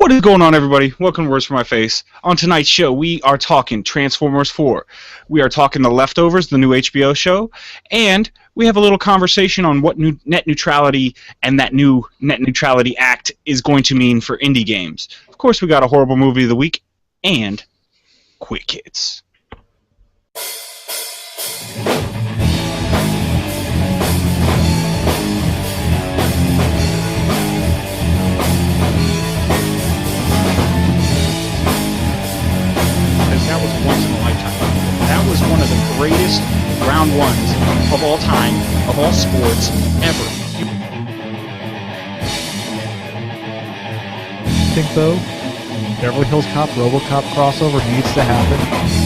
What is going on, everybody? Welcome to Words for My Face. On tonight's show, we are talking Transformers 4. We are talking The Leftovers, the new HBO show, and we have a little conversation on what net neutrality and that new Net Neutrality Act is going to mean for indie games. Of course, we got a horrible movie of the week and quick hits. That was once in a lifetime. That was one of the greatest round ones of all time, of all sports, ever. I think, though, Beverly Hills Cop, RoboCop crossover needs to happen.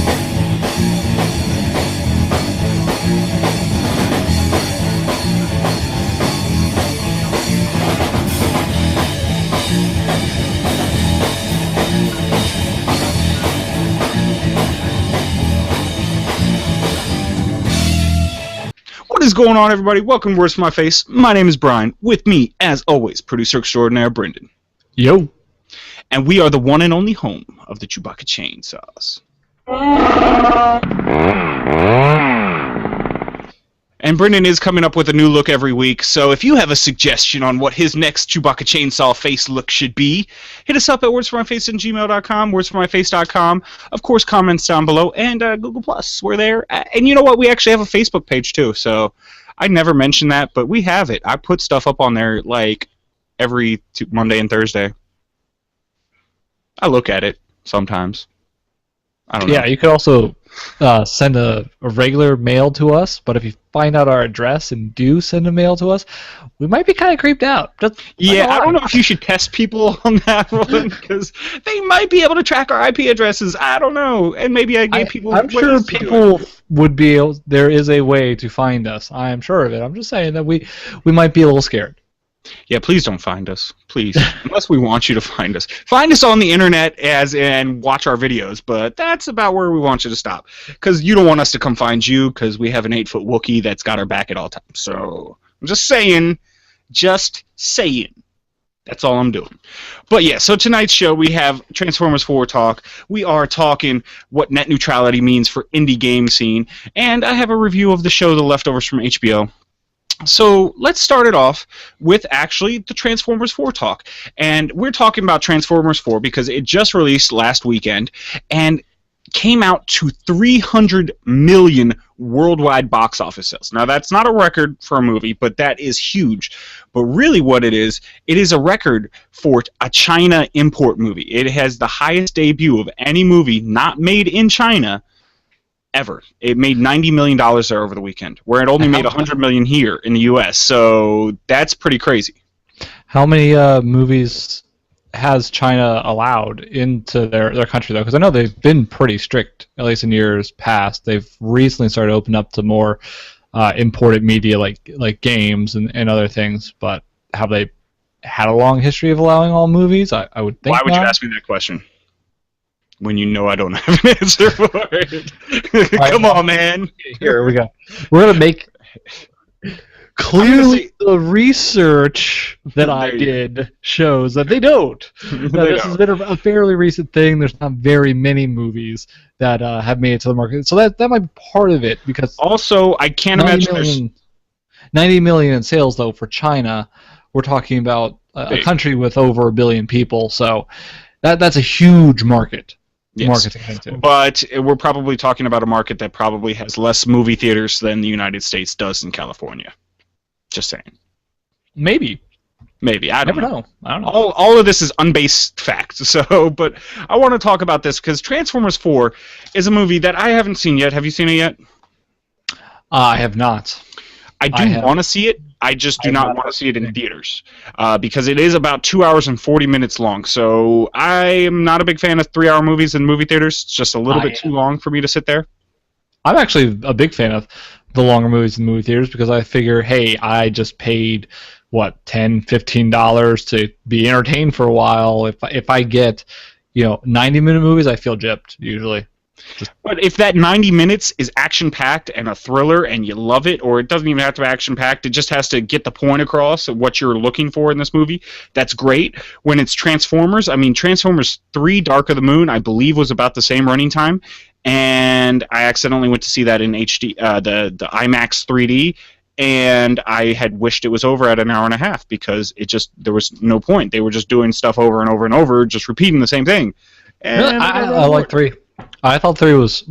What is going on, everybody? Welcome to Words for My Face. My name is Brian. With me, as always, producer extraordinaire Brendan. Yo. And we are the one and only home of the Chewbacca chainsaws. And Brendan is coming up with a new look every week, so if you have a suggestion on what his next Chewbacca chainsaw face look should be, hit us up at wordsformyface@gmail.com, wordsformyface.com, of course, comments down below, and Google+. We're there. And you know what? We actually have a Facebook page, too, so I never mention that, but we have it. I put stuff up on there, like, every Monday and Thursday. I look at it sometimes. I don't know. Yeah, you could also send a regular mail to us, but if you find out our address and do send a mail to us, we might be kind of creeped out. Yeah, I don't know if you should test people on that one, because they might be able to track our IP addresses. I don't know. And maybe I gave people... I'm sure people would be able... There is a way to find us. I am sure of it. I'm just saying that we might be a little scared. Yeah, please don't find us. Please. Unless we want you to find us. Find us on the internet and watch our videos, but that's about where we want you to stop. Because you don't want us to come find you, because we have an 8-foot Wookiee that's got our back at all times. So, I'm just saying. Just saying. That's all I'm doing. But yeah, so tonight's show we have Transformers 4 talk. We are talking what net neutrality means for indie game scene. And I have a review of the show The Leftovers from HBO. So let's start it off with actually the Transformers 4 talk. And we're talking about Transformers 4 because it just released last weekend and came out to 300 million worldwide box office sales. Now that's not a record for a movie, but that is huge. But really what it is a record for a China import movie. It has the highest debut of any movie not made in China ever. It made $90 million there over the weekend, where it only made $100 million here in the U.S., so that's pretty crazy. How many movies has China allowed into their country, though? Because I know they've been pretty strict, at least in years past. They've recently started to open up to more imported media like games and other things, but have they had a long history of allowing all movies? I would think. Why would you ask me that question when you know I don't have an answer for it? Come on, man. Here we go. We're going to make... Clearly, the research that I did shows that they don't. This has been a fairly recent thing. There's not very many movies that have made it to the market. So that might be part of it. Because also, I can't imagine... 90 million in sales, though, for China. We're talking about a country with over 1 billion people. So that's a huge market. Yes, but we're probably talking about a market that probably has less movie theaters than the United States does in California. Just saying. Maybe. I don't know. I don't know. All of this is unbased fact. So, but I want to talk about this because Transformers 4 is a movie that I haven't seen yet. Have you seen it yet? I have not. I do want to see it. I just do not want to see it in theaters because it is about 2 hours and 40 minutes long. So I am not a big fan of 3-hour movies in movie theaters. It's just a little bit too long for me to sit there. I'm actually a big fan of the longer movies in movie theaters because I figure, hey, I just paid, $10, $15 to be entertained for a while. If I get, 90-minute movies, I feel gypped usually. But if that 90 minutes is action-packed and a thriller and you love it, or it doesn't even have to be action-packed, it just has to get the point across of what you're looking for in this movie, that's great. When it's Transformers, I mean, Transformers 3 Dark of the Moon, I believe, was about the same running time, and I accidentally went to see that in HD, the IMAX 3D, and I had wished it was over at an hour and a half because there was no point. They were just doing stuff over and over and over, just repeating the same thing. And really? I like 3. I thought 3 was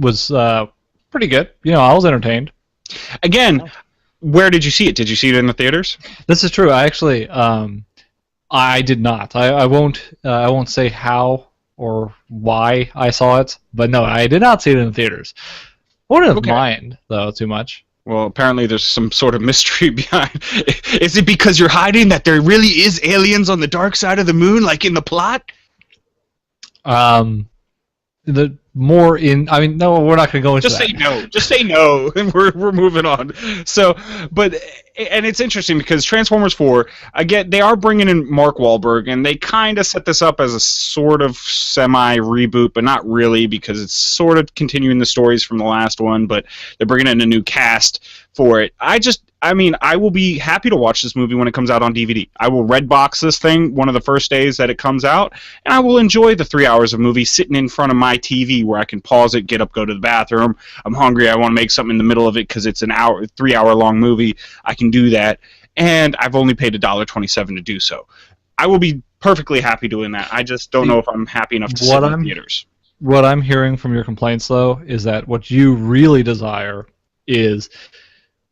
pretty good. You know, I was entertained. Again, where did you see it? Did you see it in the theaters? This is true. I actually, I did not. I won't say how or why I saw it, but no, I did not see it in the theaters. I wouldn't mind though too much. Well, apparently there's some sort of mystery behind. Is it because you're hiding that there really is aliens on the dark side of the moon, like in the plot? The more in, I mean, no, we're not going to go into that. Just say no. Just say no, and we're moving on. So, but, and it's interesting because Transformers 4, again, they are bringing in Mark Wahlberg, and they kind of set this up as a sort of semi-reboot, but not really because it's sort of continuing the stories from the last one, but they're bringing in a new cast for it. I mean, I will be happy to watch this movie when it comes out on DVD. I will Redbox this thing one of the first days that it comes out, and I will enjoy the 3 hours of movie sitting in front of my TV where I can pause it, get up, go to the bathroom. I'm hungry. I want to make something in the middle of it because it's an 3-hour long movie. I can do that, and I've only paid $1.27 to do so. I will be perfectly happy doing that. I just don't know if I'm happy enough to sit in the theaters. What I'm hearing from your complaints, though, is that what you really desire is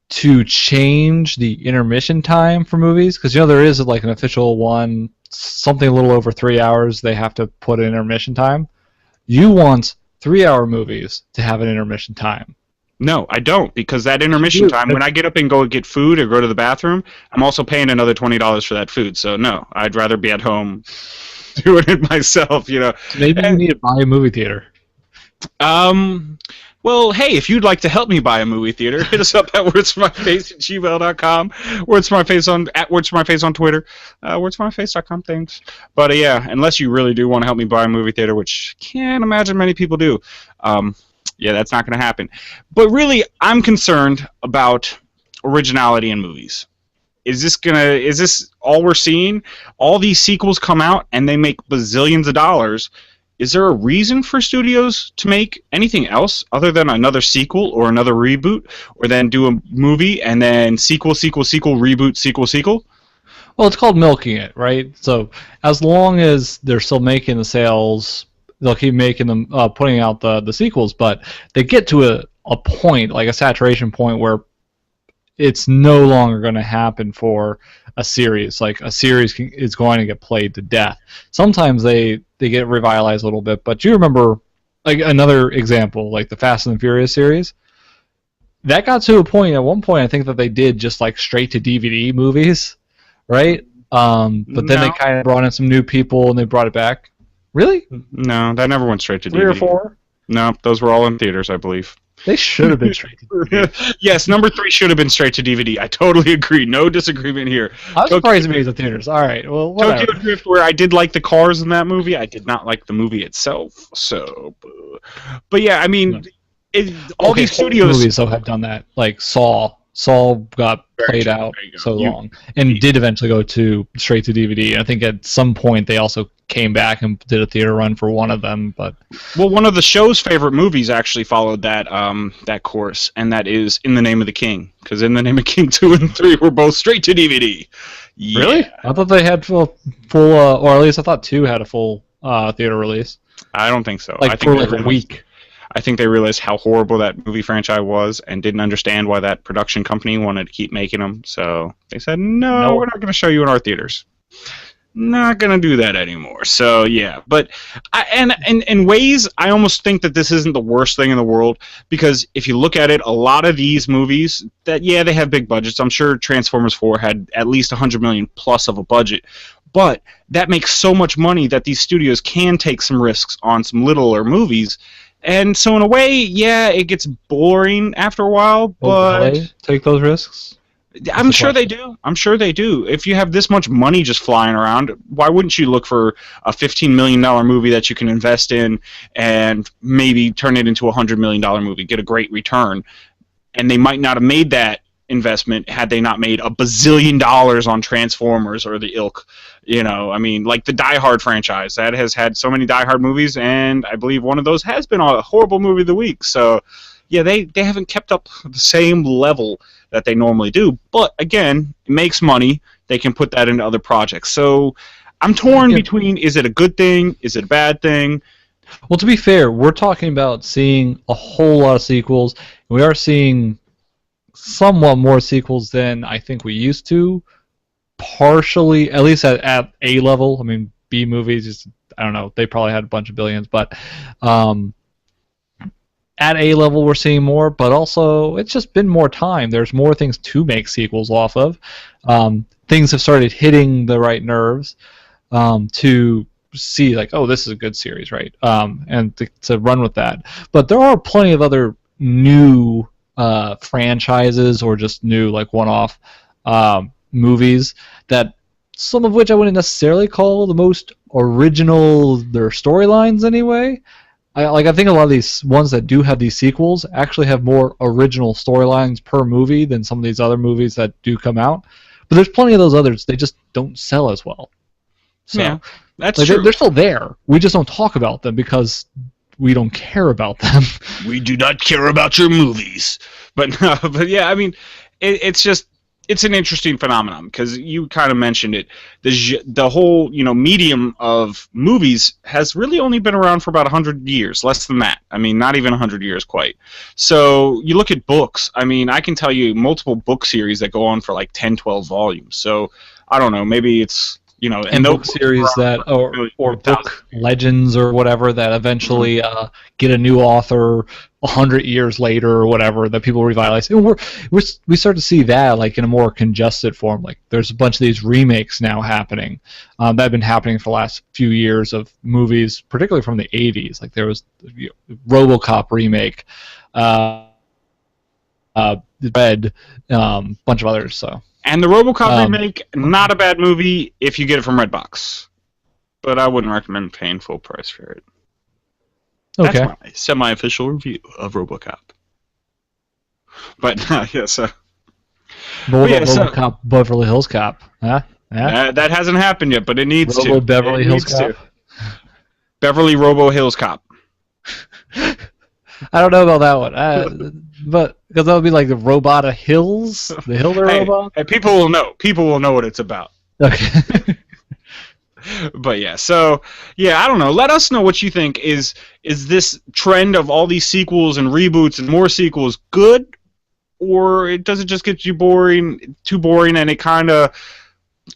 to change the intermission time for movies, because you know there is like an official one, something a little over 3 hours they have to put in intermission time. You want 3-hour movies to have an intermission time. No, I don't, because that intermission time, when I get up and go get food or go to the bathroom, I'm also paying another $20 for that food. So no, I'd rather be at home doing it myself, you know. Maybe you need to buy a movie theater. Well, hey, if you'd like to help me buy a movie theater, hit us up at wordsformyface@gmail.com, wordsformyface on Twitter, wordsformyface.com, thanks. But yeah, unless you really do want to help me buy a movie theater, which can't imagine many people do, yeah, that's not going to happen. But really, I'm concerned about originality in movies. Is this all we're seeing? All these sequels come out and they make bazillions of dollars. Is there a reason for studios to make anything else other than another sequel or another reboot, or then do a movie and then sequel, reboot, sequel? Well, it's called milking it, right? So as long as they're still making the sales, they'll keep making them, putting out the sequels, but they get to a point, like a saturation point, where it's no longer going to happen for a series. Like a series is going to get played to death. Sometimes they get revitalized a little bit, but you remember, like another example, like the Fast and the Furious series. That got to a point. At one point, I think that they did just like straight to DVD movies, right? But then they kind of brought in some new people and they brought it back. Really? No, that never went straight to DVD. 3 or 4? No, those were all in theaters, I believe. They should have been straight to DVD. Yes, number 3 should have been straight to DVD. I totally agree. No disagreement here. I was surprised it was in theaters. All right, well, whatever. Tokyo Drift, where I did like the cars in that movie, I did not like the movie itself. So, but yeah, I mean, all these studios movies though have done that. Like Saw got played out so long, and did eventually go to straight to DVD. I think at some point they also came back and did a theater run for one of them. But well, one of the show's favorite movies actually followed that that course, and that is In the Name of the King, because In the Name of King 2 and 3 were both straight to DVD. Yeah. Really? I thought they had full, or at least I thought 2 had a full theater release. I don't think so. Like I think for like a week. I think they realized how horrible that movie franchise was and didn't understand why that production company wanted to keep making them. So they said, no, we're not going to show you in our theaters. Not going to do that anymore. So, yeah. But in ways, I almost think that this isn't the worst thing in the world, because if you look at it, a lot of these movies, that they have big budgets. I'm sure Transformers 4 had at least $100 million plus of a budget. But that makes so much money that these studios can take some risks on some littler movies. And so in a way, yeah, it gets boring after a while, but take those risks. I'm sure they do. I'm sure they do. If you have this much money just flying around, why wouldn't you look for a $15 million movie that you can invest in and maybe turn it into a $100 million movie, get a great return? And they might not have made that investment had they not made a bazillion dollars on Transformers or the ilk. You know, I mean, like the Die Hard franchise that has had so many Die Hard movies, and I believe one of those has been a horrible movie of the week. So, yeah, they haven't kept up the same level that they normally do. But again, it makes money. They can put that into other projects. So I'm torn between, is it a good thing? Is it a bad thing? Well, to be fair, we're talking about seeing a whole lot of sequels. We are seeing somewhat more sequels than I think we used to. Partially, at least at A level. I mean, B movies, I don't know, they probably had a bunch of billions, but at A level we're seeing more, but also it's just been more time. There's more things to make sequels off of. Things have started hitting the right nerves to see, like, oh, this is a good series, right? And to run with that. But there are plenty of other new franchises or just new, like, one-off movies that some of which I wouldn't necessarily call the most original, their storylines anyway. I think a lot of these ones that do have these sequels actually have more original storylines per movie than some of these other movies that do come out. But there's plenty of those others. They just don't sell as well. So, yeah, that's true. They're still there. We just don't talk about them because we don't care about them. We do not care about your movies. But no, but yeah, I mean, it's an interesting phenomenon because you kind of mentioned it. The whole medium of movies has really only been around for about 100 years, less than that. I mean, not even 100 years quite. So you look at books. I mean, I can tell you multiple book series that go on for like 10, 12 volumes. So I don't know, maybe it's and book series that or book legends or whatever that eventually get a new author 100 years later or whatever that people revitalize. And we start to see that like in a more congested form. Like there's a bunch of these remakes now happening that have been happening for the last few years of movies, particularly from the 80s. Like there was RoboCop remake, Red, bunch of others. So. And the RoboCop remake, not a bad movie if you get it from Redbox. But I wouldn't recommend paying full price for it. Okay. That's my semi-official review of RoboCop. But, yes. RoboCop Beverly Hills Cop. Huh? Yeah. That hasn't happened yet, but it needs to. Beverly Hills Cop. Beverly Robo Hills Cop. I don't know about that one. But because that would be like the Robota Hills, the Hilder robot. Hey, people will know. People will know what it's about. Okay. But yeah, so yeah, I don't know. Let us know what you think. Is this trend of all these sequels and reboots and more sequels good, or does it just get you too boring, and it kind of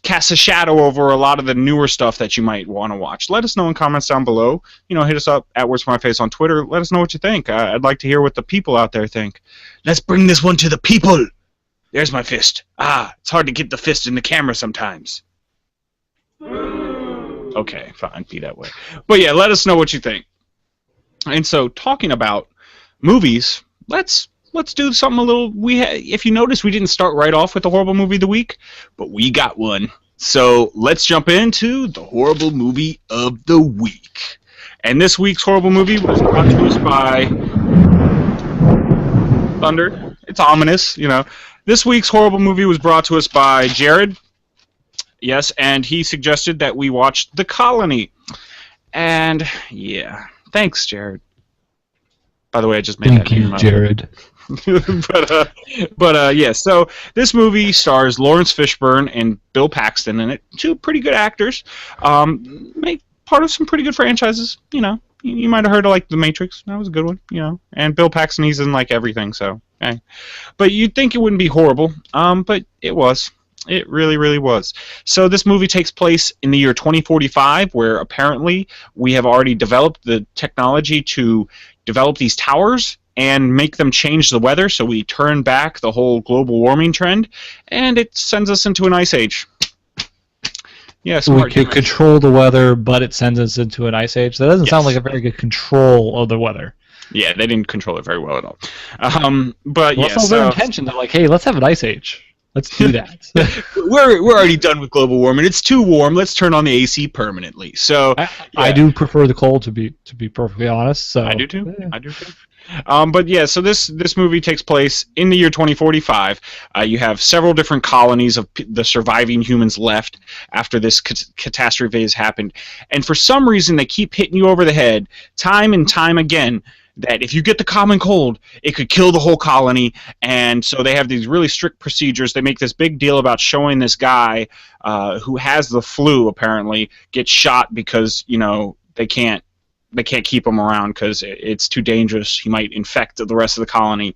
casts a shadow over a lot of the newer stuff that you might want to watch? Let us know in comments down below. Hit us up at Words for My Face on Twitter. Let us know what you think. I'd like to hear what the people out there think. Let's bring this one to the people. There's my fist. It's hard to get the fist in the camera sometimes. Okay, fine, be that way. But yeah, let us know what you think. And so, talking about movies, let's do something a little. If you notice, we didn't start right off with the horrible movie of the week, but we got one. So let's jump into the horrible movie of the week. And this week's horrible movie was brought to us by Thunder. It's ominous, This week's horrible movie was brought to us by Jared. Yes, and he suggested that we watch The Colony. And yeah, thanks, Jared. By the way, I just made that. Thank you, Jared. but yeah, so this movie stars Lawrence Fishburne and Bill Paxton in it. Two pretty good actors. Make part of some pretty good franchises. You might have heard of like The Matrix. That was a good one. And Bill Paxton, he's in like everything. So, okay. But you'd think it wouldn't be horrible. But it was. It really, really was. So this movie takes place in the year 2045, where apparently we have already developed the technology to develop these towers and make them change the weather, so we turn back the whole global warming trend, and it sends us into an ice age. Yeah, we can control the weather, but it sends us into an ice age. That doesn't sound like a very good control of the weather. Yeah, they didn't control it very well at all. But well, yeah, that's their intention. They're like, hey, let's have an ice age. Let's do that. We're already done with global warming. It's too warm. Let's turn on the AC permanently. So I do prefer the cold, to be perfectly honest. So I do too. Yeah. I do too. But yeah, so this movie takes place in the year 2045. You have several different colonies of the surviving humans left after this catastrophe has happened, and for some reason they keep hitting you over the head time and time again that if you get the common cold, it could kill the whole colony. And so they have these really strict procedures. They make this big deal about showing this guy who has the flu apparently get shot because they can't keep him around because it's too dangerous. He might infect the rest of the colony.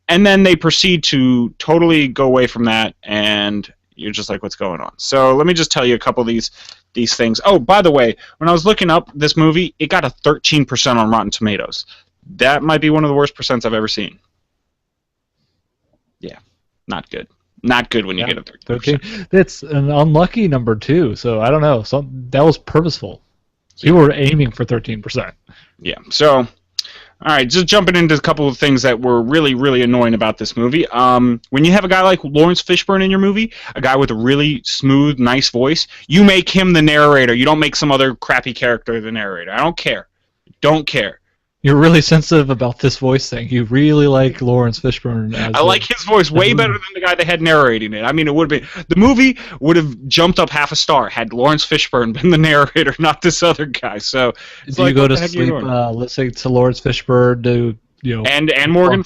And then they proceed to totally go away from that, and you're just like, what's going on? So let me just tell you a couple of these things. Oh, by the way, when I was looking up this movie, it got a 13% on Rotten Tomatoes. That might be one of the worst percents I've ever seen. Yeah, not good. Not good when you get a 13%. That's an unlucky number, too, so I don't know. That was purposeful. People were aiming for 13%. Yeah. So, all right, just jumping into a couple of things that were really, really annoying about this movie. When you have a guy like Lawrence Fishburne in your movie, a guy with a really smooth, nice voice, you make him the narrator. You don't make some other crappy character the narrator. I don't care. Don't care. You're really sensitive about this voice thing. You really like Lawrence Fishburne. I like his voice way better than the guy they had narrating it. I mean, it would have been the movie would have jumped up half a star had Lawrence Fishburne been the narrator, not this other guy. So, do you go to sleep listening to Lawrence Fishburne? And Morgan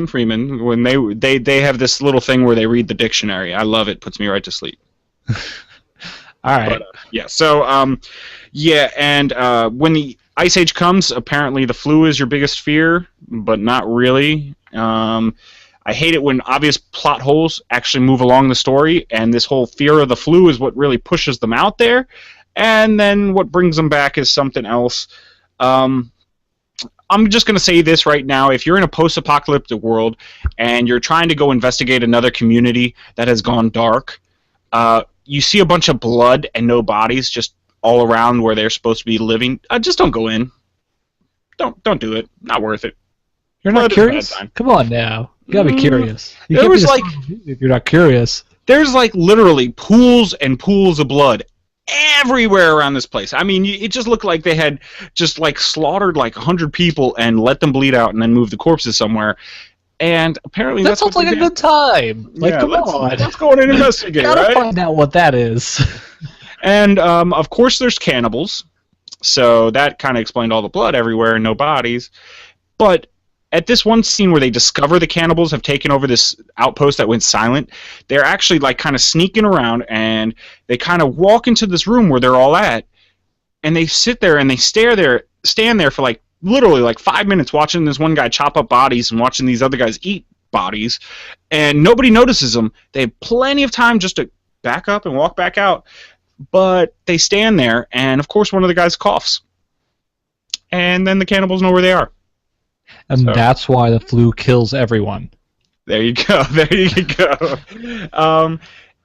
Freeman when they have this little thing where they read the dictionary. I love it. Puts me right to sleep. All right. But, yeah. So when the Ice Age comes, apparently the flu is your biggest fear, but not really. I hate it when obvious plot holes actually move along the story, and this whole fear of the flu is what really pushes them out there, and then what brings them back is something else. I'm just going to say this right now. If you're in a post-apocalyptic world and you're trying to go investigate another community that has gone dark, you see a bunch of blood and no bodies just all around where they're supposed to be living, just don't go in. Don't do it. Not worth it. You're not curious? Come on now. You gotta be curious. If you're not curious. There's like literally pools and pools of blood everywhere around this place. I mean, it just looked like they had just like slaughtered like 100 people and let them bleed out and then move the corpses somewhere. And apparently that sounds like a good time. Like, yeah, come on. Let's go in and investigate, Gotta find out what that is. And, of course, there's cannibals, so that kind of explained all the blood everywhere and no bodies. But at this one scene where they discover the cannibals have taken over this outpost that went silent, they're actually, like, kind of sneaking around, and they kind of walk into this room where they're all at, and they sit there and they stand there for, like, literally, like, 5 minutes watching this one guy chop up bodies and watching these other guys eat bodies, and nobody notices them. They have plenty of time just to back up and walk back out. But they stand there, and of course one of the guys coughs. And then the cannibals know where they are. And that's why the flu kills everyone. There you go. There you go.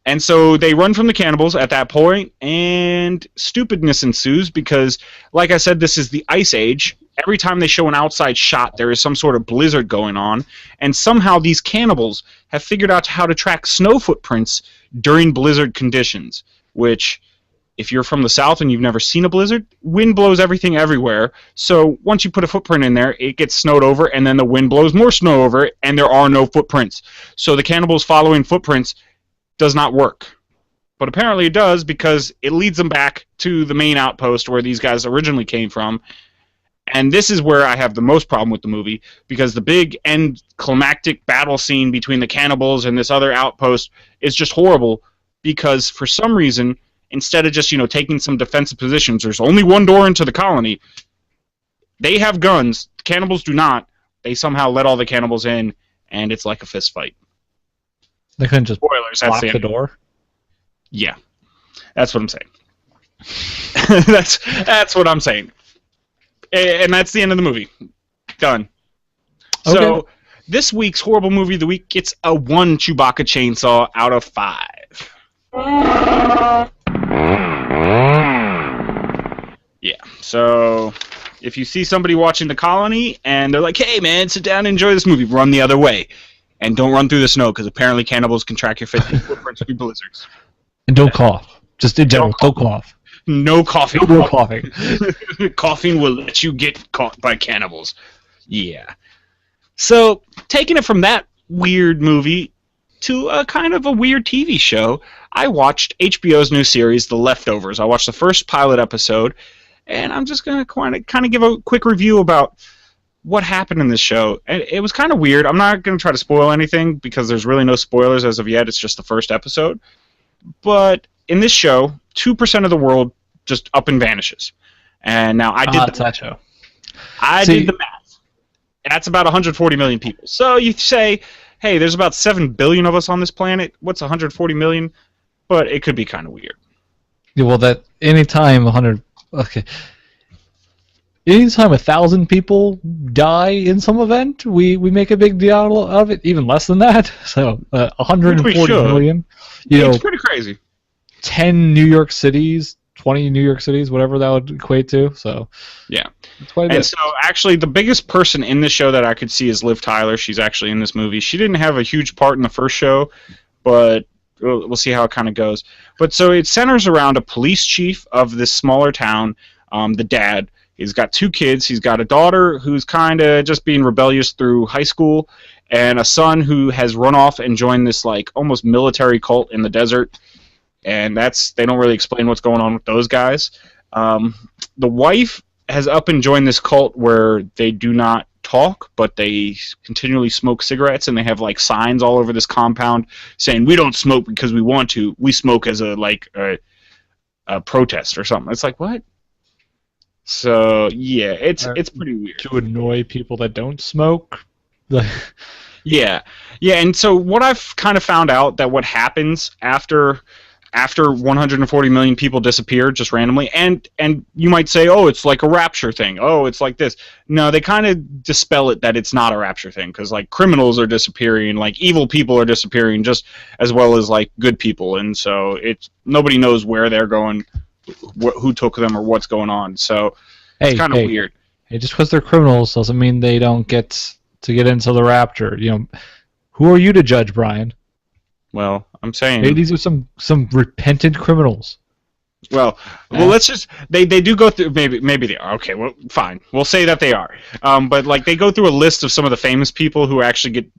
And so they run from the cannibals at that point, and stupidness ensues because, like I said, this is the Ice Age. Every time they show an outside shot, there is some sort of blizzard going on, and somehow these cannibals have figured out how to track snow footprints during blizzard conditions, which, if you're from the South and you've never seen a blizzard, wind blows everything everywhere. So once you put a footprint in there, it gets snowed over, and then the wind blows more snow over it, and there are no footprints. So the cannibals following footprints does not work. But apparently it does because it leads them back to the main outpost where these guys originally came from. And this is where I have the most problem with the movie, because the big end climactic battle scene between the cannibals and this other outpost is just horrible. Because for some reason, instead of just taking some defensive positions, there's only one door into the colony. They have guns. The cannibals do not. They somehow let all the cannibals in, and it's like a fist fight. They couldn't just Spoilers, lock the door. Yeah, that's what I'm saying. that's what I'm saying. And that's the end of the movie. Done. Okay. So this week's horrible movie of the week gets a 1 Chewbacca chainsaw out of 5. Yeah, so if you see somebody watching The Colony and they're like, hey man, sit down and enjoy this movie, run the other way. And don't run through the snow, because apparently cannibals can track your footprints through blizzards. And don't cough. Just in general, don't cough. No coughing. No more coughing. Coughing will let you get caught by cannibals. Yeah. So, taking it from that weird movie to a kind of a weird TV show, I watched HBO's new series, The Leftovers. I watched the first pilot episode, and I'm just going to kind of give a quick review about what happened in this show. It was kind of weird. I'm not going to try to spoil anything because there's really no spoilers as of yet. It's just the first episode. But in this show, 2% of the world just up and vanishes. And now I did did the math. That's about 140 million people. So you say, hey, there's about 7 billion of us on this planet. What's 140 million? But it could be kind of weird. Yeah, well, that anytime 1,000 people die in some event, we make a big deal of it. Even less than that. So 140 million. It's pretty crazy. 10 New York cities, 20 New York cities, whatever that would equate to. So yeah, it's quite a bit. And so actually, the biggest person in the show that I could see is Liv Tyler. She's actually in this movie. She didn't have a huge part in the first show, but we'll see how it kind of goes. But so it centers around a police chief of this smaller town. The dad. He's got 2 kids. He's got a daughter who's kind of just being rebellious through high school, and a son who has run off and joined this like almost military cult in the desert. And they don't really explain what's going on with those guys. The wife has up and joined this cult where they do not talk, but they continually smoke cigarettes, and they have like signs all over this compound saying, "We don't smoke because we want to. We smoke as a protest or something." It's like, what? So yeah, it's pretty weird. To annoy people that don't smoke. Yeah, and so what I've kind of found out that what happens after 140 million people disappear just randomly, and you might say, oh, it's like a rapture thing. Oh, it's like this. No, they kind of dispel it that it's not a rapture thing, because like criminals are disappearing, like evil people are disappearing just as well as like good people, and so nobody knows where they're going, who took them, or what's going on. So it's kind of weird. Hey, just because they're criminals doesn't mean they don't get to get into the rapture. Who are you to judge, Brian? Well, I'm saying maybe these are some repentant criminals. Well, let's just they do go through. Maybe they are. Okay, well, fine. We'll say that they are. But like they go through a list of some of the famous people who actually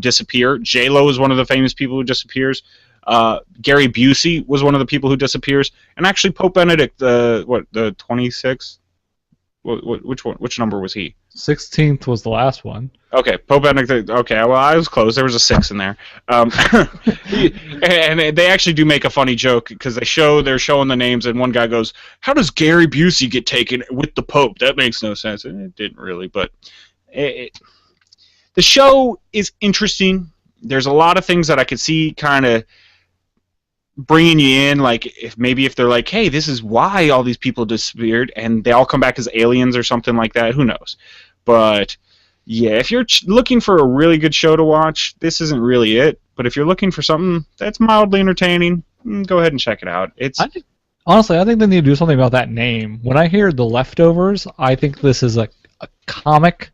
disappear. J-Lo is one of the famous people who disappears. Gary Busey was one of the people who disappears, and actually Pope Benedict, the 26th. Which number was he? 16th was the last one. Okay, Pope Benedict. Okay, well, I was close. There was a 6 in there. And they actually do make a funny joke because they're showing the names, and one guy goes, "How does Gary Busey get taken with the Pope? That makes no sense." And it didn't really, but the show is interesting. There's a lot of things that I could see kind of bringing you in, like if they're like, hey, this is why all these people disappeared, and they all come back as aliens or something like that. Who knows? But yeah, if you're looking for a really good show to watch, this isn't really it. But if you're looking for something that's mildly entertaining, go ahead and check it out. Honestly, I think they need to do something about that name. When I hear The Leftovers, I think this is a comic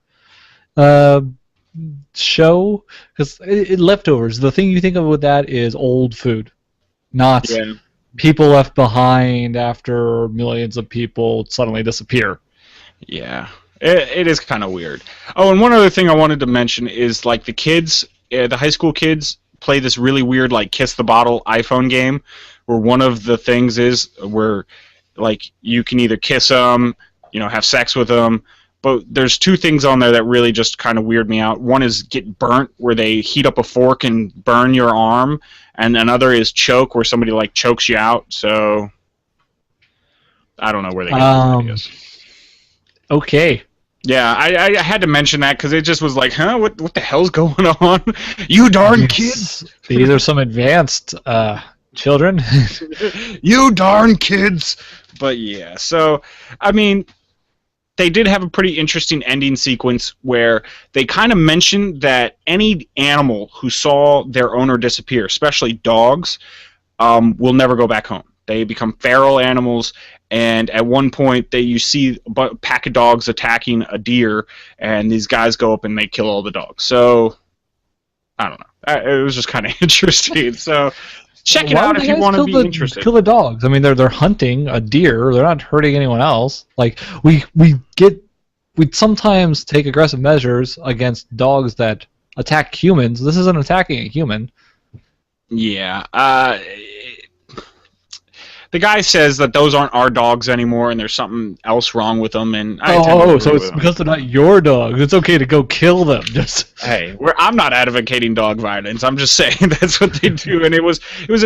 show, because Leftovers, the thing you think of with that is old food. Not people left behind after millions of people suddenly disappear. Yeah, it is kind of weird. Oh, and one other thing I wanted to mention is like the kids, the high school kids play this really weird like Kiss the Bottle iPhone game, where one of the things is where like you can either kiss them, have sex with them. But there's 2 things on there that really just kind of weird me out. One is get burnt, where they heat up a fork and burn your arm, and another is choke, where somebody like chokes you out. So I don't know where they get those ideas. Okay. Yeah, I had to mention that because it just was like, huh, what the hell's going on? You darn kids! These are some advanced children. You darn kids! But yeah, so I mean, they did have a pretty interesting ending sequence where they kind of mentioned that any animal who saw their owner disappear, especially dogs, will never go back home. They become feral animals, and at one point you see a pack of dogs attacking a deer, and these guys go up and they kill all the dogs. So I don't know. It was just kind of interesting. So check it Why out would if the you guys want to kill be the interested. kill the dogs? I mean, they're hunting a deer. They're not hurting anyone else. Like we sometimes take aggressive measures against dogs that attack humans. This isn't attacking a human. Yeah. The guy says that those aren't our dogs anymore, and there's something else wrong with them. And I tend to agree So with it's him. because they're not your dogs. It's okay to go kill them. Just Hey, I'm not advocating dog violence. I'm just saying that's what they do, and it was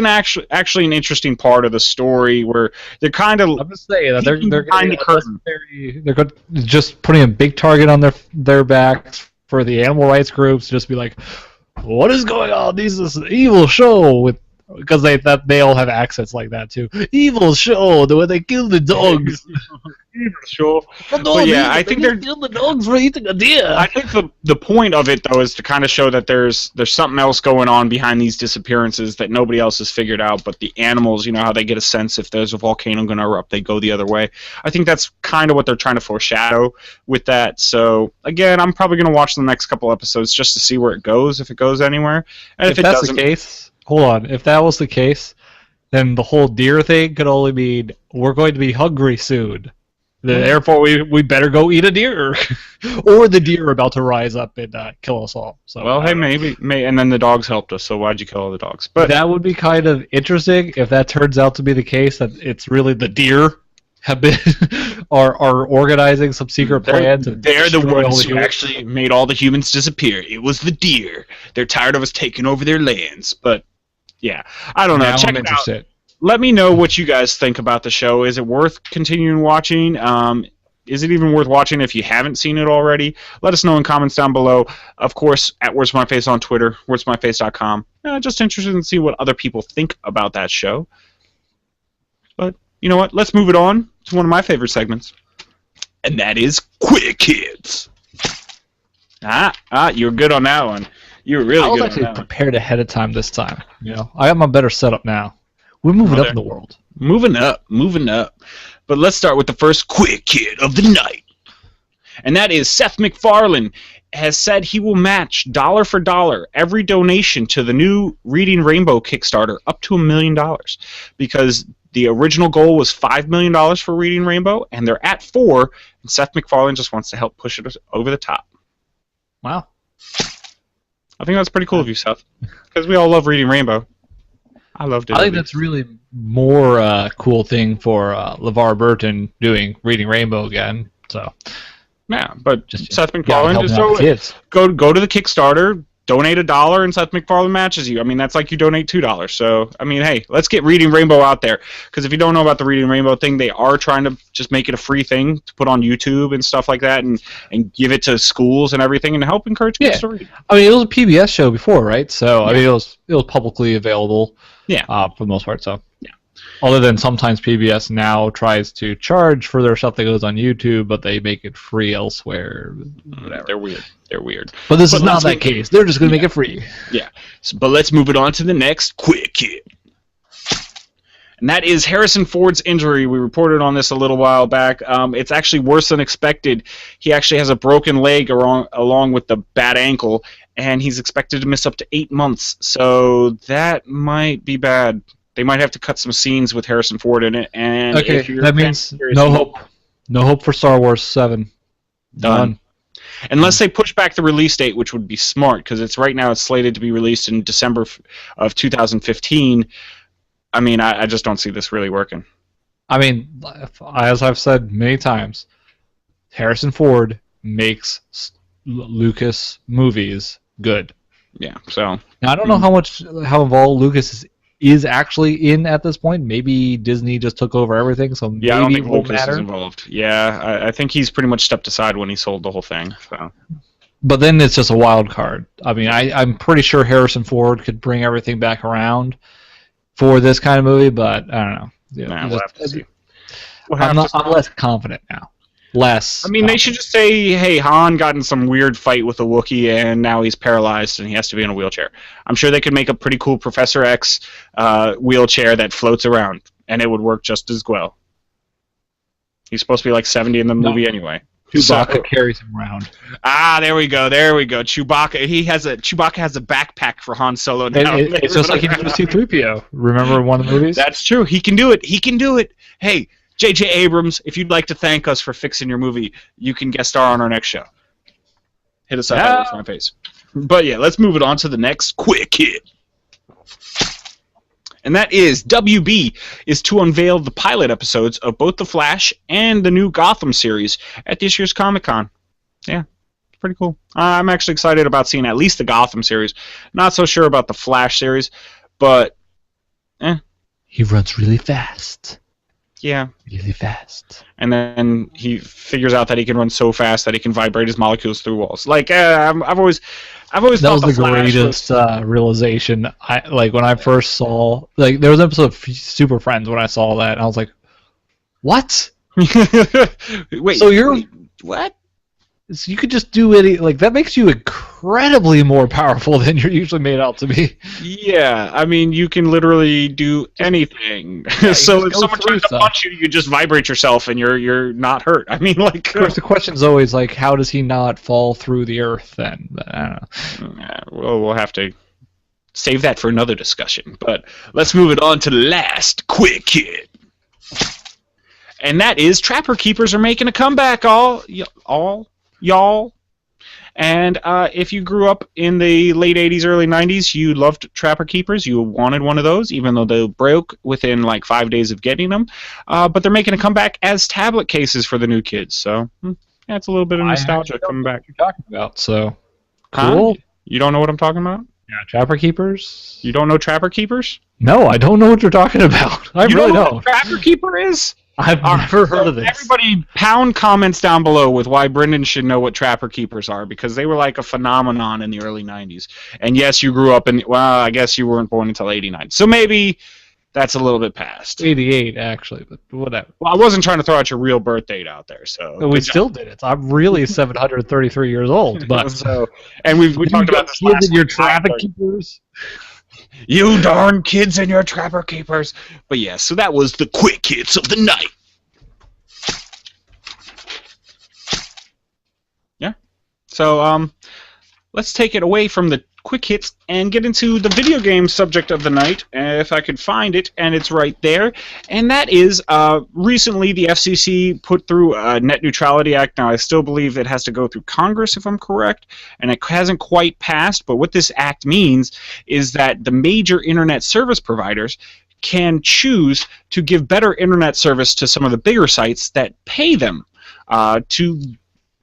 actually an interesting part of the story where they're kind of. I'm just saying that they're behind the curtain. They're just putting a big target on their backs for the animal rights groups to just be like, what is going on? This is an evil show with. Because they all have accents like that too. Evil show, the way they kill the dogs. Sure. But yeah, I think they're kill the dogs for eating a deer. I think the point of it though is to kind of show that there's something else going on behind these disappearances that nobody else has figured out. But the animals, you know how they get a sense if there's a volcano going to erupt, they go the other way. I think that's kind of what they're trying to foreshadow with that. So again, I'm probably going to watch the next couple episodes just to see where it goes, if it goes anywhere, and if it that's doesn't. The case. Hold on. If that was the case, then the whole deer thing could only mean we're going to be hungry soon. Therefore, we better go eat a deer, or the deer are about to rise up and kill us all. So, well, hey, maybe, and then the dogs helped us. So why'd you kill all the dogs? But that would be kind of interesting if that turns out to be the case. That it's really the deer have been are organizing some secret plan. They're the ones who actually made all the humans disappear. It was the deer. They're tired of us taking over their lands. But yeah, I don't know. Check it out. Let me know what you guys think about the show. Is it worth continuing watching? Is it even worth watching if you haven't seen it already? Let us know in comments down below. Of course, at Where's My Face on Twitter, where'smyface.com. Just interested in see what other people think about that show. But you know what? Let's move it on to one of my favorite segments, and that is Quick Hits. You're good on that one. You're really good on that one. I was actually prepared ahead of time this time. You know, I have my better setup now. We're moving up in the world. Moving up. But let's start with the first quick hit of the night. And that is Seth MacFarlane has said he will match dollar for dollar every donation to the new Reading Rainbow Kickstarter up to $1 million. Because the original goal was $5 million for Reading Rainbow, and they're at $4 million, and Seth MacFarlane just wants to help push it over the top. Wow. I think that's pretty cool of you, Seth. Because we all love Reading Rainbow. I loved it. I think that's really more cool thing for LeVar Burton doing Reading Rainbow again. So yeah, but just Seth MacFarlane just go to the Kickstarter, donate $1, and Seth MacFarlane matches you. I mean, that's like you donate $2. So I mean, hey, let's get Reading Rainbow out there. Because if you don't know about the Reading Rainbow thing, they are trying to just make it a free thing to put on YouTube and stuff like that, and give it to schools and everything, and help encourage kids to read. I mean, it was a PBS show before, right? So I mean, it was publicly available. Yeah. For the most part, so. Yeah. Other than sometimes PBS now tries to charge for their stuff that goes on YouTube, but they make it free elsewhere. Whatever. They're weird. But this is not that case. They're just going to make it free. Yeah. But let's move it on to the next quick hit. And that is Harrison Ford's injury. We reported on this a little while back. It's actually worse than expected. He actually has a broken leg along with the bad ankle, and he's expected to miss up to 8 months. So that might be bad. They might have to cut some scenes with Harrison Ford in it. And okay, that means no hope. No hope for Star Wars 7. Done. Unless they push back the release date, which would be smart, because it's slated to be released in December of 2015. I mean, I just don't see this really working. I mean, as I've said many times, Harrison Ford makes Lucas movies good. Yeah, so... Now, I don't know how involved Lucas is actually in at this point. Maybe Disney just took over everything, so maybe I don't think it won't Lucas matter. Is involved. Yeah, I think he's pretty much stepped aside when he sold the whole thing. So. But then it's just a wild card. I mean, I'm pretty sure Harrison Ford could bring everything back around for this kind of movie, but I don't know. We'll have to see. I'm less confident now. I mean, they should just say, hey, Han got in some weird fight with a Wookiee, and now he's paralyzed, and he has to be in a wheelchair. I'm sure they could make a pretty cool Professor X wheelchair that floats around, and it would work just as well. He's supposed to be like 70 in the movie anyway. Chewbacca carries him around. There we go. Chewbacca has a backpack for Han Solo now. It's just like he did with C-3PO. Remember one of the movies? That's true. He can do it. Hey, J.J. Abrams, if you'd like to thank us for fixing your movie, you can guest star on our next show. Hit us up at my face. But yeah, let's move it on to the next quick hit. And that is WB is to unveil the pilot episodes of both The Flash and the new Gotham series at this year's Comic-Con. Yeah, it's pretty cool. I'm actually excited about seeing at least the Gotham series. Not so sure about the Flash series, but he runs really fast. Yeah. Really fast. And then he figures out that he can run so fast that he can vibrate his molecules through walls. Like I've always that thought was the greatest realization. When I first saw there was an episode of Super Friends when I saw that, and I was like, "What? Wait, so you're what? So you could just do that makes you incredibly more powerful than you're usually made out to be." Yeah, I mean, you can literally do anything. Yeah, so if someone tries to punch you, you just vibrate yourself and you're not hurt. I mean, of course, the question is always how does he not fall through the earth then? But I don't know. Well, we'll have to save that for another discussion. But let's move it on to the last quick hit. And that is Trapper Keepers are making a comeback, y'all. And if you grew up in the late 80s, early 90s, you loved Trapper Keepers. You wanted one of those, even though they broke within 5 days of getting them. But they're making a comeback as tablet cases for the new kids. So it's a little bit of nostalgia coming back. What you're talking about, so cool. You don't know what I'm talking about? Yeah, Trapper Keepers. You don't know Trapper Keepers? No, I don't know what you're talking about. I really don't. What Trapper Keeper is? I've never heard of this. Everybody pound comments down below with why Brendan should know what Trapper Keepers are, because they were like a phenomenon in the early 90s. And yes, you grew up I guess you weren't born until 89. So maybe that's a little bit past. 88, actually, but whatever. Well, I wasn't trying to throw out your real birth date out there, so... But we still did it. I'm really 733 years old, but... And we talked about this last your Trapper Keepers? You darn kids and your Trapper Keepers. But yeah, so that was the quick hits of the night. Yeah. So let's take it away from the quick hits and get into the video game subject of the night, if I could find it, and it's right there. And that is, recently the FCC put through a Net Neutrality Act. Now, I still believe it has to go through Congress, if I'm correct, and it hasn't quite passed. But what this act means is that the major internet service providers can choose to give better internet service to some of the bigger sites that pay them to,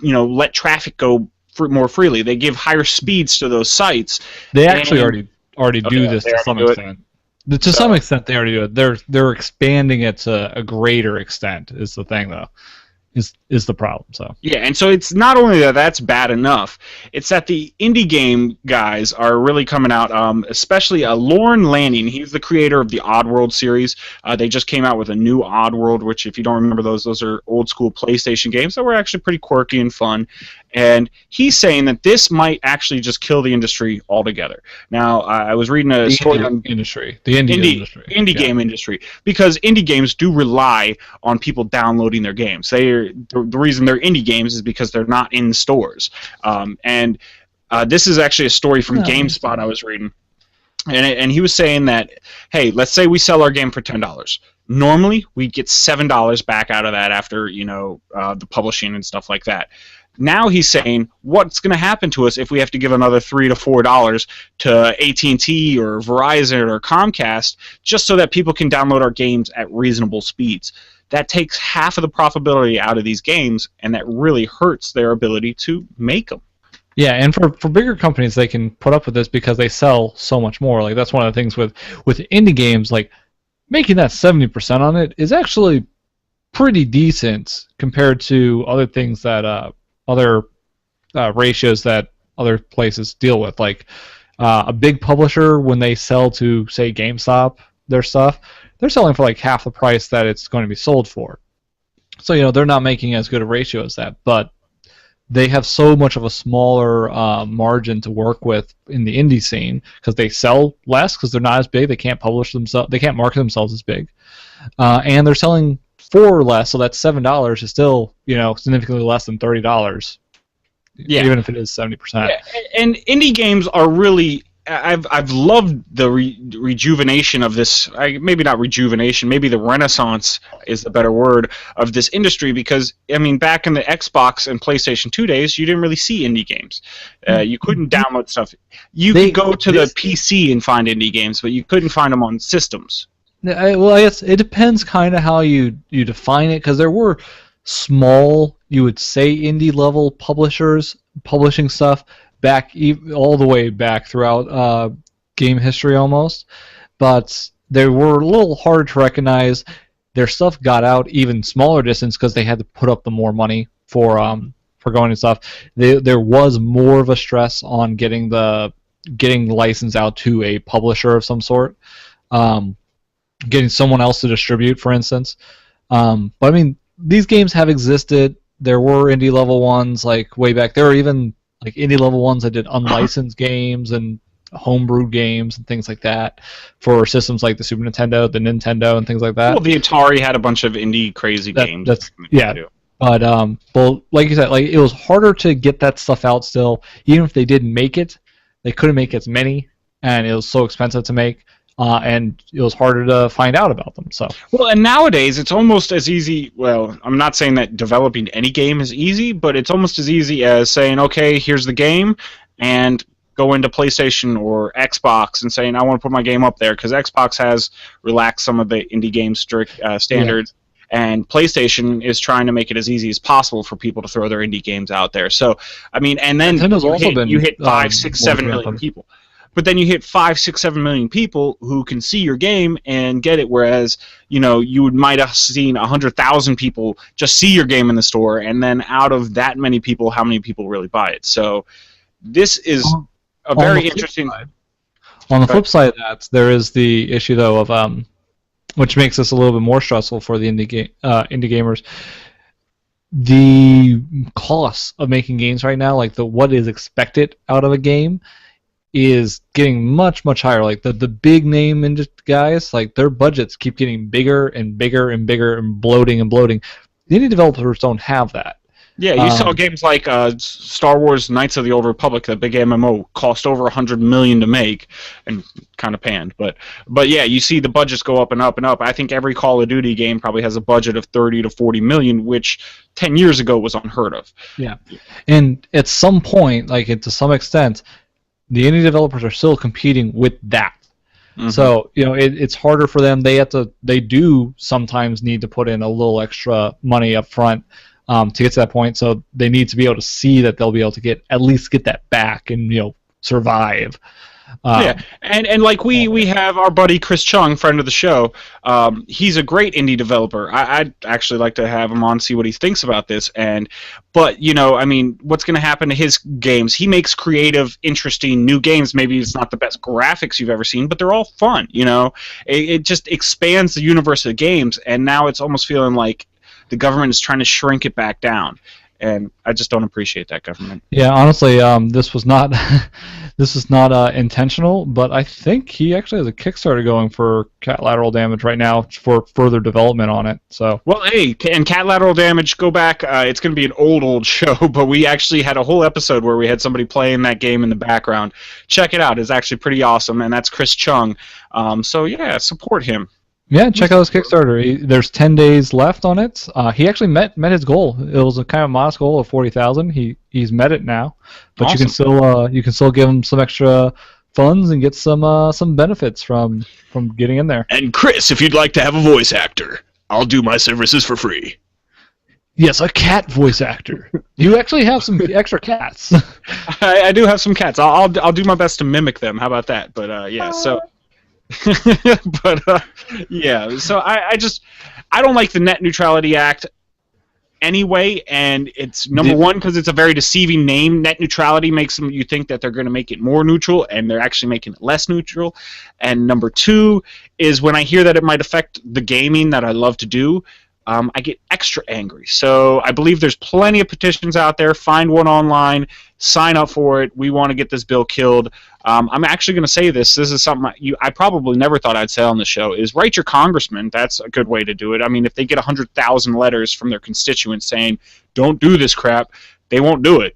let traffic go more freely. They give higher speeds to those sites. They actually already do this to some extent. To some extent, they already do it. They're expanding it to a greater extent. Is the thing, though. Is the problem. So yeah, and so it's not only that that's bad enough, it's that the indie game guys are really coming out, especially Lorne Lanning. He's the creator of the Oddworld series. They just came out with a new Oddworld, which, if you don't remember those are old school PlayStation games that were actually pretty quirky and fun. And he's saying that this might actually just kill the industry altogether. Now, I was reading a story on the indie game industry, because indie games do rely on people downloading their games. The reason they're indie games is because they're not in stores. And this is actually a story from GameSpot I was reading. And he was saying that, hey, let's say we sell our game for $10. Normally, we get $7 back out of that after, the publishing and stuff like that. Now he's saying, what's going to happen to us if we have to give another $3 to $4 to AT&T or Verizon or Comcast just so that people can download our games at reasonable speeds? That takes half of the profitability out of these games, and that really hurts their ability to make them. Yeah, and for bigger companies, they can put up with this because they sell so much more. That's one of the things with indie games, making that 70% on it is actually pretty decent compared to other things that other ratios that other places deal with. A big publisher, when they sell to, say, GameStop, their stuff, they're selling for half the price that it's going to be sold for. So, they're not making as good a ratio as that, but they have so much of a smaller margin to work with in the indie scene because they sell less because they're not as big. They can't publish themselves. They can't market themselves as big, and they're selling for less, so that's $7 is still, significantly less than $30. Yeah. Even if it is 70%. Yeah, and indie games are really. I've loved the rejuvenation of this. Maybe not rejuvenation. Maybe the renaissance is the better word of this industry, because I mean, back in the Xbox and PlayStation 2 days, you didn't really see indie games. You couldn't download stuff. You could go to the PC and find indie games, but you couldn't find them on systems. Well, I guess it depends kind of how you define it, because there were small, you would say, indie level publishers publishing stuff back all the way back throughout game history almost, but they were a little hard to recognize. Their stuff got out even smaller distance because they had to put up the more money for going and stuff. There was more of a stress on getting the license out to a publisher of some sort, getting someone else to distribute, for instance. But I mean, these games have existed. There were indie level ones like way back. There were even like indie level ones that did unlicensed games and homebrew games and things like that for systems like the Super Nintendo, the Nintendo, and things like that. Well, the Atari had a bunch of indie crazy games. But well, like you said, like it was harder to get that stuff out still. Even if they didn't make it, they couldn't make as many, and it was so expensive to make. And it was harder to find out about them. So well, and nowadays it's almost as easy. Well, I'm not saying that developing any game is easy, but it's almost as easy as saying, okay, here's the game, and go into PlayStation or Xbox and saying, I want to put my game up there, because Xbox has relaxed some of the indie game strict standards. Yeah. And PlayStation is trying to make it as easy as possible for people to throw their indie games out there. So, I mean, and then you hit 5, 6, 7 million people. But then you hit 5, 6, 7 million people who can see your game and get it, whereas you might have seen 100,000 people just see your game in the store, and then out of that many people, how many people really buy it? So this is a very interesting. On the flip side of that, there is the issue though of which makes this a little bit more stressful for the indie gamers. The cost of making games right now, like what is expected out of a game, is getting much, much higher. Like the big name guys, like their budgets keep getting bigger and bigger and bigger and bloating and bloating. The indie developers don't have that. Yeah, you saw games like Star Wars Knights of the Old Republic, the big MMO, cost over $100 million to make, and kind of panned. But yeah, you see the budgets go up and up and up. I think every Call of Duty game probably has a budget of 30 to 40 million, which 10 years ago was unheard of. Yeah, and at some point, like to some extent, the indie developers are still competing with that. Mm-hmm. So it's harder for them. They do sometimes need to put in a little extra money up front to get to that point. So they need to be able to see that they'll be able to at least get that back and survive. Yeah, and like we have our buddy Chris Chung, friend of the show. He's a great indie developer. I'd actually like to have him on, see what he thinks about this. But I mean, what's going to happen to his games? He makes creative, interesting new games. Maybe it's not the best graphics you've ever seen, but they're all fun. It just expands the universe of games, and now it's almost feeling like the government is trying to shrink it back down. And I just don't appreciate that government. Yeah, honestly, this was not intentional, but I think he actually has a Kickstarter going for Cat Lateral Damage right now for further development on it. So well, hey, and Cat Lateral Damage, go back. It's going to be an old show, but we actually had a whole episode where we had somebody playing that game in the background. Check it out; it's actually pretty awesome, and that's Chris Chung. So yeah, support him. Yeah, check out his Kickstarter. There's 10 days left on it. He actually met his goal. It was a kind of modest goal of 40,000. He's met it now, but awesome. You can still give him some extra funds and get some benefits from getting in there. And Chris, if you'd like to have a voice actor, I'll do my services for free. Yes, a cat voice actor. You actually have some extra cats. I do have some cats. I'll do my best to mimic them. How about that? But yeah, so. But yeah, so I don't like the Net Neutrality Act anyway, and it's number one because it's a very deceiving name. Net Neutrality makes you think that they're going to make it more neutral, and they're actually making it less neutral. And number two is when I hear that it might affect the gaming that I love to do, I get extra angry. So I believe there's plenty of petitions out there. Find one online, sign up for it. We want to get this bill killed. I'm actually going to say this. This is something I probably never thought I'd say on the show, is write your congressman. That's a good way to do it. I mean, if they get 100,000 letters from their constituents saying, don't do this crap, they won't do it.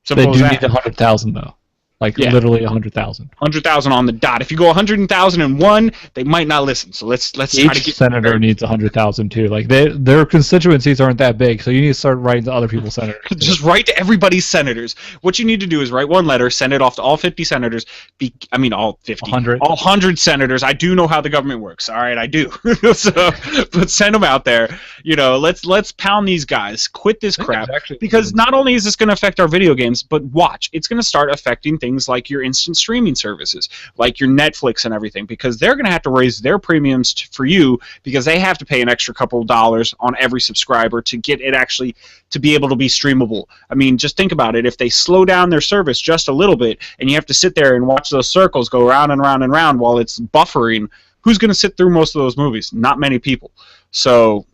Simple they do need 100,000, though. Like, literally 100,000. 100,000 on the dot. If you go 100,001, they might not listen. So let's try to get... Each senator needs 100,000, too. Like, their constituencies aren't that big, so you need to start writing to other people's senators. Just write to everybody's senators. What you need to do is write one letter, send it off to all 50 senators. All 50. 100. All 100 senators. I do know how the government works. All right, I do. But send them out there. You know, let's pound these guys. Quit this crap. Because not only is this going to affect our video games, but watch. It's going to start affecting things like your instant streaming services, like your Netflix and everything, because they're going to have to raise their premiums for you because they have to pay an extra couple of dollars on every subscriber to get it actually to be able to be streamable. I mean, just think about it. If they slow down their service just a little bit and you have to sit there and watch those circles go round and round and round while it's buffering, who's going to sit through most of those movies? Not many people. So,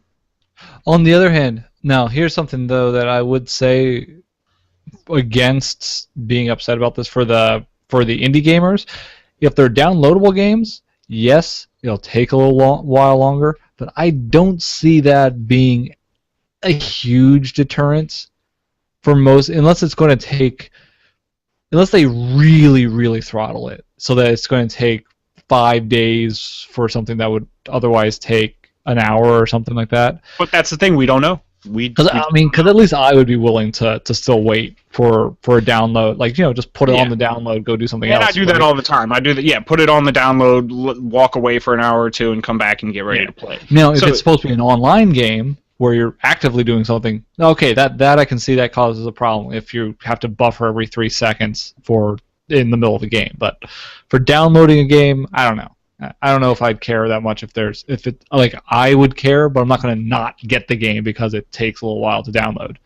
on the other hand, now here's something though that I would say against being upset about this for the indie gamers. If they're downloadable games, yes, it'll take a while longer, but I don't see that being a huge deterrent for most, unless they really throttle it so that it's going to take 5 days for something that would otherwise take an hour or something like that. But that's the thing, we don't know. Because at least I would be willing to still wait for a download. Like, you know, just put it on the download, go do something else. And I do that all the time. I do that. Yeah, put it on the download, walk away for an hour or two, and come back and get ready to play. Now, if it's supposed to be an online game where you're actively doing something, okay, that I can see that causes a problem if you have to buffer every 3 seconds in the middle of the game. But for downloading a game, I don't know. I don't know if I'd care that much I would care, but I'm not going to not get the game because it takes a little while to download.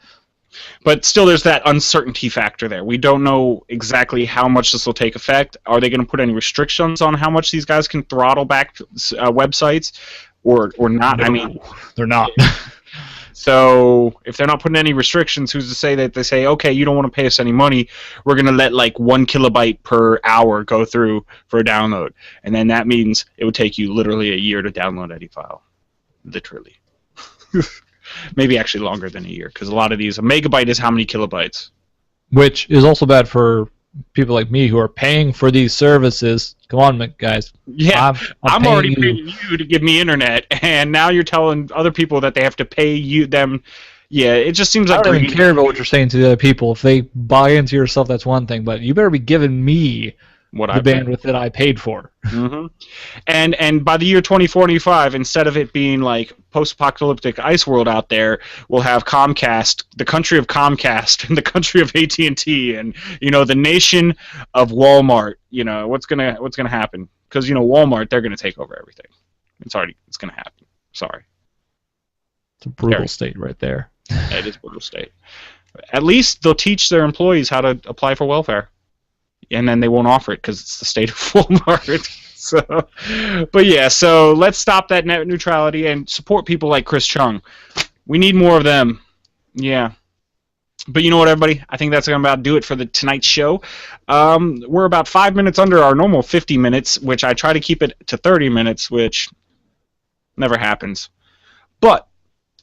But still, there's that uncertainty factor there. We don't know exactly how much this will take effect. Are they going to put any restrictions on how much these guys can throttle back websites, or not? No, I mean, they're not. So if they're not putting any restrictions, who's to say that they say, okay, you don't want to pay us any money, we're going to let like 1 kilobyte per hour go through for a download. And then that means it would take you literally a year to download any file. Literally. Maybe actually longer than a year, because a lot of these, a megabyte is how many kilobytes? Which is also bad for people like me who are paying for these services. Come on, guys. Yeah, I'm already paying you to give me internet, and now you're telling other people that they have to pay them. Yeah, it just seems like I don't even care about what you're saying to the other people. If they buy into your stuff, that's one thing, but you better be giving me the bandwidth that I paid for. Mm-hmm. And by the year 2045, instead of it being like post-apocalyptic ice world out there, we'll have Comcast, the country of Comcast, and the country of AT&T, and the nation of Walmart. What's gonna happen? Because Walmart, they're gonna take over everything. It's gonna happen. Sorry. It's a brutal state right there. It is a brutal state. At least they'll teach their employees how to apply for welfare. And then they won't offer it because it's the state of Walmart. So let's stop that net neutrality and support people like Chris Chung. We need more of them. Yeah. But you know what, everybody? I think that's going to about do it for tonight's show. We're about 5 minutes under our normal 50 minutes, which I try to keep it to 30 minutes, which never happens. But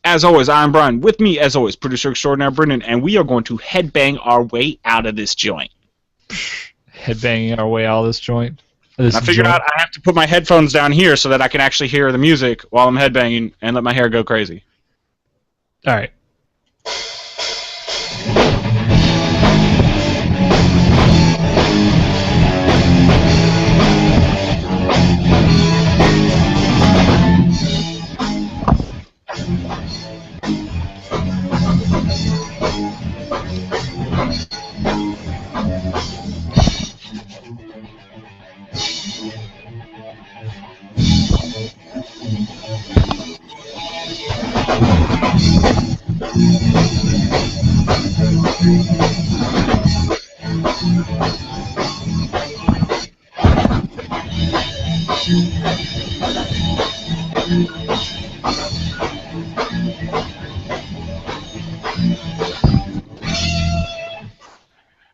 as always, I'm Brian. With me, as always, producer extraordinaire Brendan, and we are going to headbang our way out of this joint. Headbanging our way out of this joint. I figured out I have to put my headphones down here so that I can actually hear the music while I'm headbanging and let my hair go crazy. All right.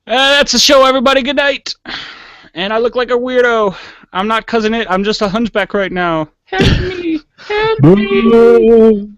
That's the show, everybody. Good night. And I look like a weirdo. I'm not Cousin It. I'm just a hunchback right now. Help me. Help me.